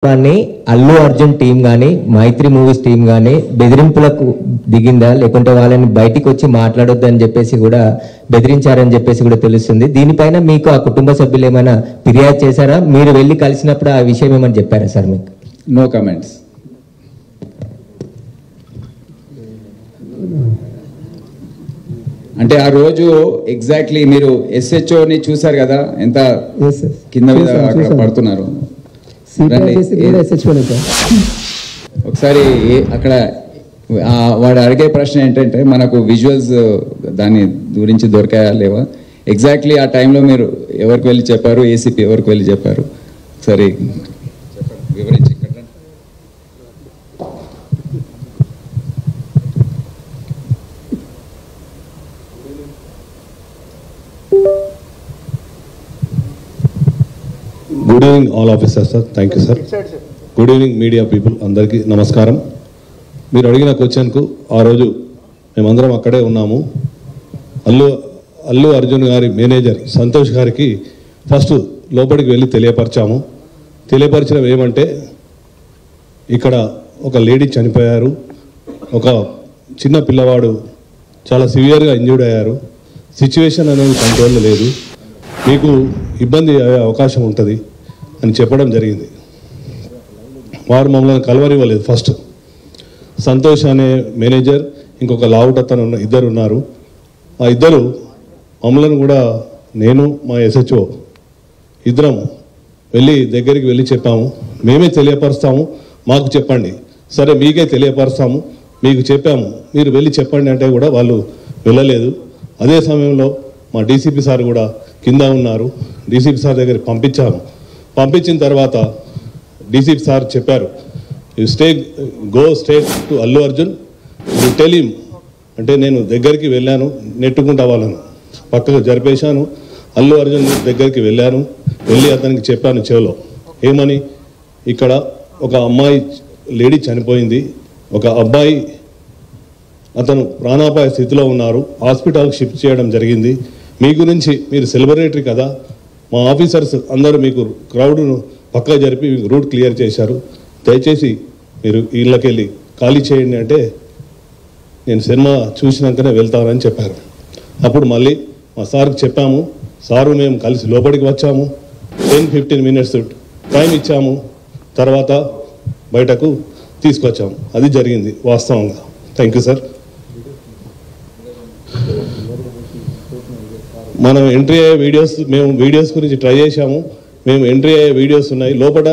కానీ అల్లు అర్జున్ టీం కానీ మైత్రి movies team కానీ బెదిరింపులకు దిగిందా, లేకుంటే వాళ్ళని బయటికి వచ్చి మాట్లాడొద్దు అని చెప్పేసి కూడా బెదిరించారని చెప్పేసి కూడా తెలుస్తుంది. దీనిపైన మీకు ఆ కుటుంబ సభ్యులు ఏమైనా ఫిర్యాదు చేశారా? మీరు వెళ్ళి కలిసినప్పుడు ఆ విషయం ఏమని చెప్పారా సార్ మీకు? No comments. అంటే ఆ రోజు ఎగ్జాక్ట్లీ మీరు SHOని చూసారు కదా, ఎంత కింద మీద అక్కడ పడుతున్నారు. ఒకసారి అక్కడ వాడు అడిగే ప్రశ్న ఏంటంటే, మనకు విజువల్స్ దాని గురించి దొరికాయా లేవా, ఎగ్జాక్ట్లీ ఆ టైంలో మీరు ఎవరికి వెళ్ళి చెప్పారు, ఏసీపీ ఎవరికి వెళ్ళి చెప్పారు, సరే వివరించి. Good evening all officers sir. Thank you sir. Good evening media people, అందరికీ నమస్కారం. మీరు అడిగిన క్వశ్చన్కు ఆ రోజు మేమందరం అక్కడే ఉన్నాము. అల్లు అర్జున్ గారి మేనేజర్ సంతోష్ గారికి ఫస్ట్ లోపలికి వెళ్ళి తెలియపరిచాము. తెలియపరచడం ఏమంటే, ఇక్కడ ఒక లేడీ చనిపోయారు, ఒక చిన్న పిల్లవాడు చాలా సివియర్గా ఇంజ్యూర్డ్ అయ్యారు, సిచ్యువేషన్ అనేది కంట్రోల్లో లేదు, మీకు ఇబ్బంది అయ్యే అవకాశం ఉంటుంది అని చెప్పడం జరిగింది. వారు మమ్మల్ని కలవనివ్వలేదు. ఫస్ట్ సంతోష్ అనే మేనేజర్, ఇంకొక లావుటతను ఇద్దరు ఉన్నారు. ఆ ఇద్దరు మమ్మల్ని కూడా, నేను మా SHO ఇద్దరం దగ్గరికి వెళ్ళి చెప్పాము, మేమే తెలియపరుస్తాము, మాకు చెప్పండి. సరే మీకే తెలియపరుస్తాము, మీకు చెప్పాము, మీరు వెళ్ళి చెప్పండి అంటే కూడా వాళ్ళు వెళ్ళలేదు. అదే సమయంలో మా DCP సార్ కూడా కింద ఉన్నారు. DCP సార్ దగ్గర పంపించాము. పంపించిన తర్వాత DCP సార్ చెప్పారు, go straight to Allu Arjun, you tell him అంటే నేను దగ్గరికి వెళ్ళాను, నెట్టుకుంటా వాళ్ళను పక్కకు జరిపేశాను. అల్లు అర్జున్ దగ్గరికి వెళ్ళాను, వెళ్ళి అతనికి చెప్పాను చెవిలో, ఏమని, ఇక్కడ ఒక అమ్మాయి లేడీ చనిపోయింది, ఒక అబ్బాయి అతను ప్రాణాపాయ స్థితిలో ఉన్నారు, హాస్పిటల్కి షిఫ్ట్ చేయడం జరిగింది. మీ గురించి, మీరు సెలబ్రిటీ కదా, మా ఆఫీసర్స్ అందరూ మీకు క్రౌడ్ను పక్కా జరిపి మీకు రూట్ క్లియర్ చేశారు, దయచేసి మీరు ఇళ్ళకెళ్ళి ఖాళీ చేయండి అంటే, నేను సినిమా చూసినాకనే వెళ్తానని చెప్పారు. అప్పుడు మళ్ళీ మా సార్కి చెప్పాము, సారు మేము కలిసి లోపలికి వచ్చాము, 10-15 minutes టైం ఇచ్చాము, తర్వాత బయటకు తీసుకొచ్చాము. అది జరిగింది వాస్తవంగా. Thank you sir. మనం ఎంట్రీ అయ్యే వీడియోస్, మేము వీడియోస్ గురించి ట్రై చేశాము, మేము ఎంట్రీ అయ్యే వీడియోస్ ఉన్నాయి లోపల.